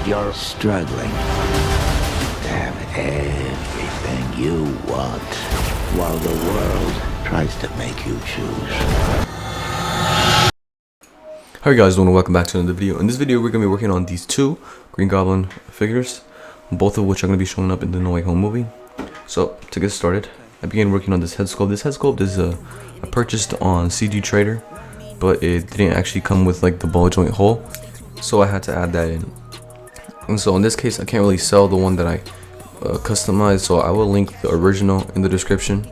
You're struggling to have everything you want, while the world tries to make you choose. Hi guys, welcome back to another video. In this video, we're going to be working on these two Green Goblin figures, both of which are going to be showing up in the No Way Home movie. So, to get started, I began working on this head sculpt. This head sculpt is I purchased on CG Trader, but it didn't actually come with like the ball joint hole, so I had to add that in. And so in this case, I can't really sell the one that I customized, so I will link the original in the description.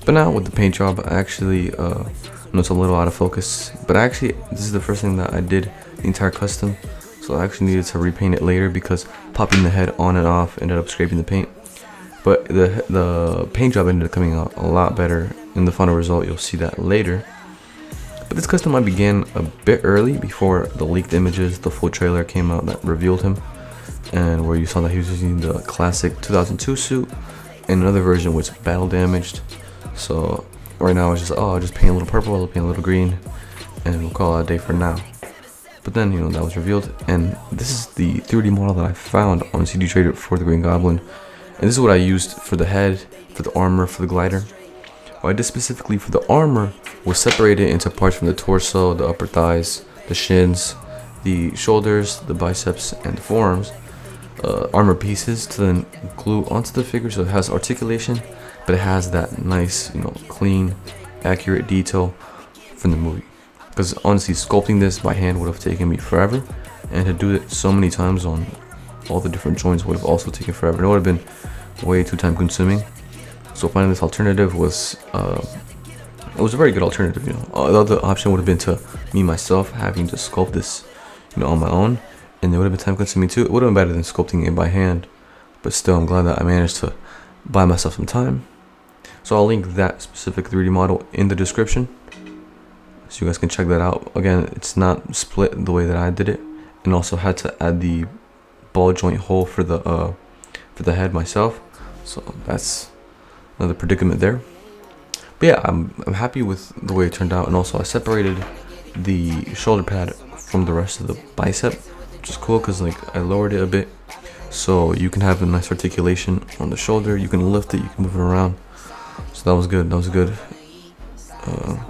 But now with the paint job, I actually I know it's a little out of focus, but actually this is the first thing that I did the entire custom, so I actually needed to repaint it later because popping the head on and off ended up scraping the paint. But the paint job ended up coming out a lot better in the final result. You'll see that later. But this custom I began a bit early before the leaked images, the full trailer came out that revealed him, and where you saw that he was using the classic 2002 suit and another version was battle damaged. So right now it's just, I'll just paint a little purple, I'll paint a little green, and we'll call it a day for now. But then, you know, that was revealed, and this is the 3D model that I found on CD Trader for the Green Goblin. And this is what I used for the head, for the armor, for the glider. What I did specifically for the armor was separate it into parts from the torso, the upper thighs, the shins, the shoulders, the biceps, and the forearms. Armor pieces to then glue onto the figure so it has articulation, but it has that nice, you know, clean, accurate detail from the movie. Because honestly, sculpting this by hand would have taken me forever, and to do it so many times on all the different joints would have also taken forever. And it would have been way too time consuming. So finding this alternative was it was a very good alternative. You know, the other option would have been to me myself having to sculpt this, you know, on my own, and it would have been time consuming too. It would have been better than sculpting it by hand, but still, I'm glad that I managed to buy myself some time. So I'll link that specific 3D model in the description, so you guys can check that out. Again, it's not split the way that I did it, and also had to add the ball joint hole for the head myself. So that's another predicament there. But yeah, I'm happy with the way it turned out, and also I separated the shoulder pad from the rest of the bicep, which is cool because like I lowered it a bit so you can have a nice articulation on the shoulder. You can lift it, you can move it around. So that was good. That was a good.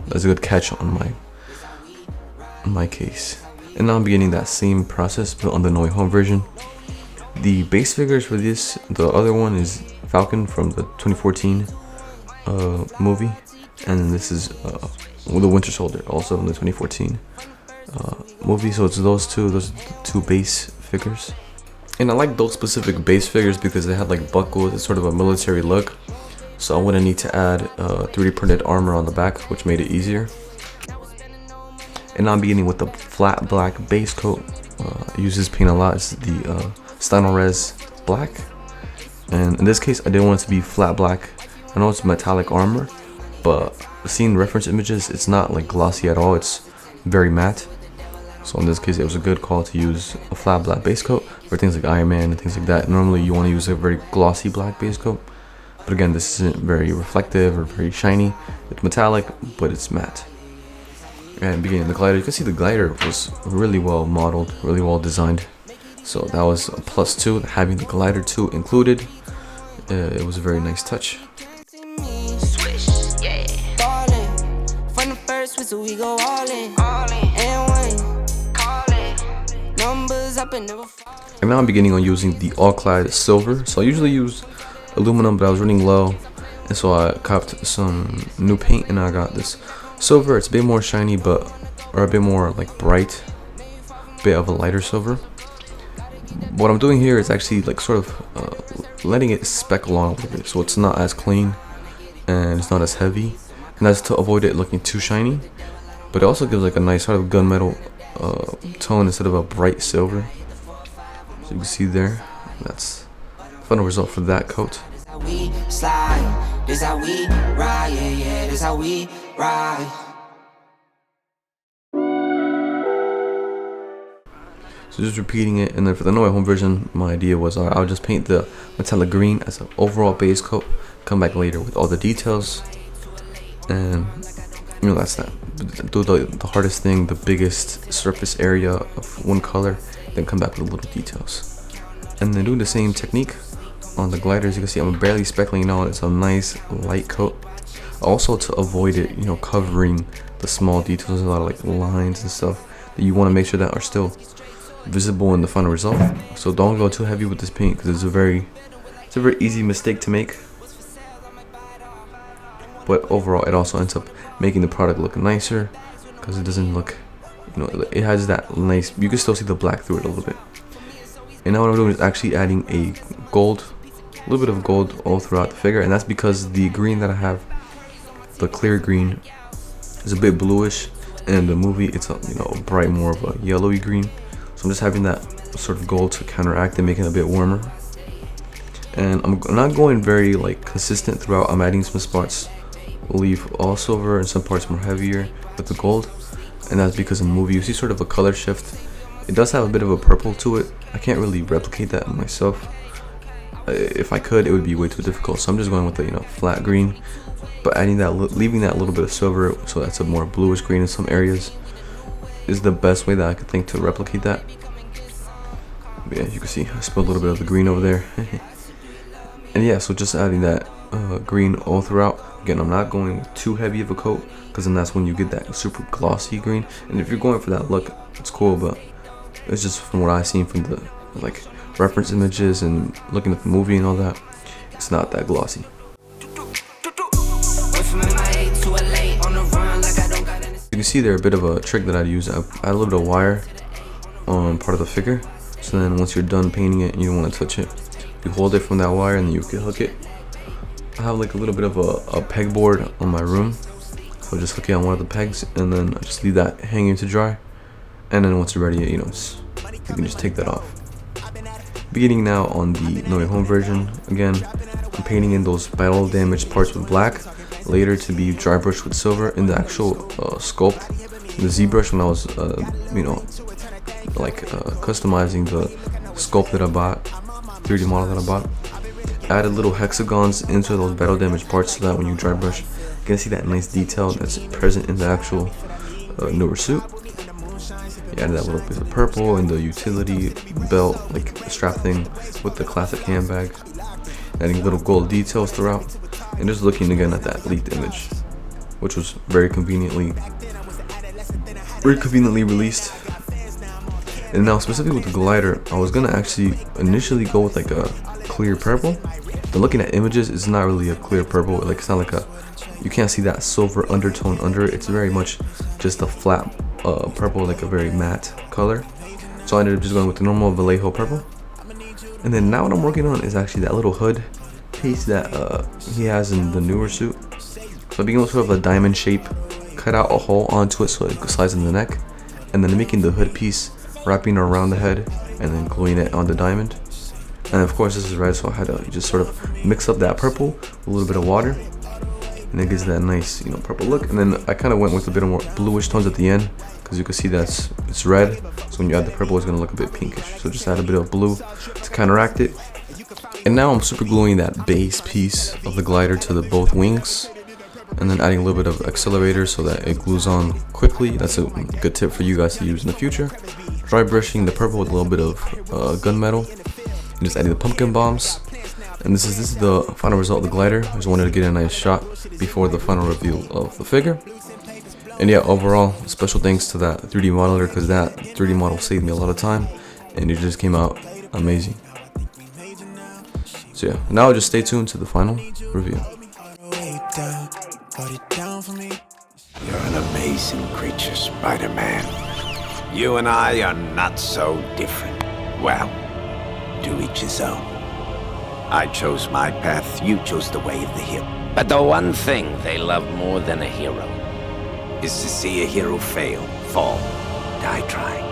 That's a good catch on my case. And now I'm beginning that same process, but on the No Way Home version. The base figures for this, the other one is Falcon from the 2014 movie, and this is the Winter Soldier, also in the 2014 movie. So it's those two base figures, and I like those specific base figures because they had like buckles. It's sort of a military look, so I wouldn't need to add 3D printed armor on the back, which made it easier. And now I'm beginning with the flat black base coat. I use this paint a lot. It's the Stynal Res Black, and in this case I didn't want it to be flat black. I know it's metallic armor, but seeing reference images, it's not like glossy at all, it's very matte. So in this case it was a good call to use a flat black base coat for things like Iron Man and things like that. Normally you want to use a very glossy black base coat, but again, this isn't very reflective or very shiny. It's metallic, but it's matte. And beginning the glider, you can see the glider was really well modeled, really well designed. So that was a plus two, having the glider too included. It was a very nice touch. And now I'm beginning on using the all-clad silver. So I usually use aluminum, but I was running low, and so I copped some new paint, and I got this silver. It's a bit more shiny, or a bit more like bright, bit of a lighter silver. What I'm doing here is actually like sort of letting it speck along a little bit, so it's not as clean and it's not as heavy, and that's to avoid it looking too shiny. But it also gives like a nice sort of gunmetal tone instead of a bright silver. So you can see there, that's the final result for that coat. So just repeating it, and then for the No Way Home version, my idea was I'll just paint the metallic green as an overall base coat, come back later with all the details, and you know, that's that. Do the hardest thing, the biggest surface area of one color then come back with little details. And then doing the same technique on the glider. As you can see, I'm barely speckling it on. It's a nice light coat. Also, to avoid it, you know, covering the small details, a lot of like lines and stuff that you want to make sure that are still visible in the final result. So don't go too heavy with this paint, because it's a very easy mistake to make. But overall, it also ends up making the product look nicer, because it doesn't look, you know, it has that nice, you can still see the black through it a little bit. And now what I'm doing is actually adding a little bit of gold all throughout the figure, and that's because the green that I have, the clear green, is a bit bluish, and in the movie it's a, you know, bright, more of a yellowy green. So I'm just having that sort of gold to counteract and make it a bit warmer. And I'm not going very like consistent throughout. I'm adding some spots leave all silver and some parts more heavier with the gold, and that's because in the movie you see sort of a color shift. It does have a bit of a purple to it. I can't really replicate that myself. If I could, it would be way too difficult. So I'm just going with the, you know, flat green, but adding that, leaving that little bit of silver, so that's a more bluish green in some areas, is the best way that I could think to replicate that. But yeah, you can see I spilled a little bit of the green over there. And yeah, so just adding that green all throughout. Again, I'm not going with too heavy of a coat, because then that's when you get that super glossy green. And if you're going for that look, it's cool, but it's just from what I've seen from the like reference images and looking at the movie and all that, it's not that glossy. You can see there a bit of a trick that I'd use. I add a little bit of wire on part of the figure, so then once you're done painting it and you don't want to touch it, you hold it from that wire and then you can hook it. I have like a little bit of a pegboard on my room, so just hook it on one of the pegs and then I just leave that hanging to dry. And then once you're ready, you know, you can just take that off. Beginning now on the No Way Home version, again, I'm painting in those battle damaged parts with black, later to be dry brushed with silver. In the actual sculpt, the ZBrush, when I was, you know, like customizing the sculpt that I bought, 3D model that I bought, I added little hexagons into those battle damaged parts so that when you dry brush, you can see that nice detail that's present in the actual newer suit. You added that little piece of purple in the utility belt, like strap thing with the classic handbag, adding little gold details throughout, and just looking again at that leaked image, which was very conveniently released. And now specifically with the glider, I was gonna actually initially go with like a clear purple, but looking at images, it's not really a clear purple. Like, it's not like a, you can't see that silver undertone under it. It's very much just a flat purple, like a very matte color. So I ended up just going with the normal Vallejo purple. And then now what I'm working on is actually that little hood piece that he has in the newer suit. So I begin with sort of a diamond shape, cut out a hole onto it so it slides in the neck, and then making the hood piece, wrapping around the head, and then gluing it on the diamond. And of course this is red, so I had to just sort of mix up that purple with a little bit of water, and it gives that nice, you know, purple look. And then I kind of went with a bit of more bluish tones at the end, because you can see that it's red, so when you add the purple it's going to look a bit pinkish. So just add a bit of blue to counteract it. And now I'm super gluing that base piece of the glider to the both wings, and then adding a little bit of accelerator so that it glues on quickly. That's a good tip for you guys to use in the future. Dry brushing the purple with a little bit of gunmetal, and just adding the pumpkin bombs. And this is the final result of the glider. I just wanted to get a nice shot before the final reveal of the figure. And yeah, overall, special thanks to that 3D modeler, because that 3D model saved me a lot of time, and it just came out amazing. So yeah, now just stay tuned to the final review. You're an amazing creature, Spider-Man. You and I are not so different. Well, to each his own. I chose my path, you chose the way of the hero. But the one thing they love more than a hero is to see a hero fail, fall, die trying.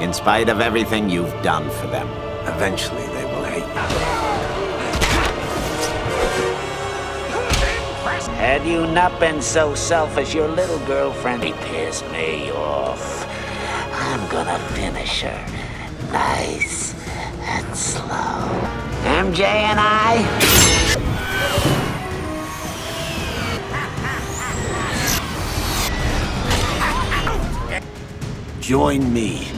In spite of everything you've done for them, eventually they will hate you. Had you not been so selfish, your little girlfriend pissed me off. I'm gonna finish her nice and slow. MJ and I. Join me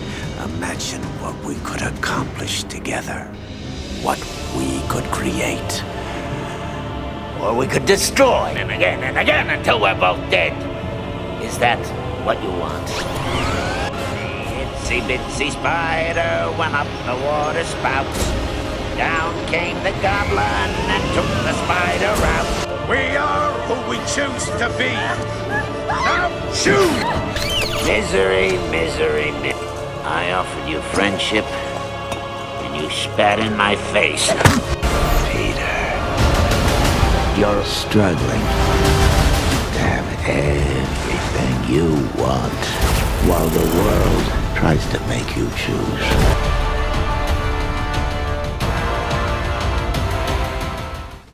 Imagine what we could accomplish together. What we could create. Or we could destroy him again and again until we're both dead. Is that what you want? The itsy bitsy spider went up the water spout. Down came the goblin and took the spider out. We are who we choose to be. Now choose! Misery, misery, misery. I offered you friendship, and you spat in my face. Peter, you're struggling to have everything you want while the world tries to make you choose.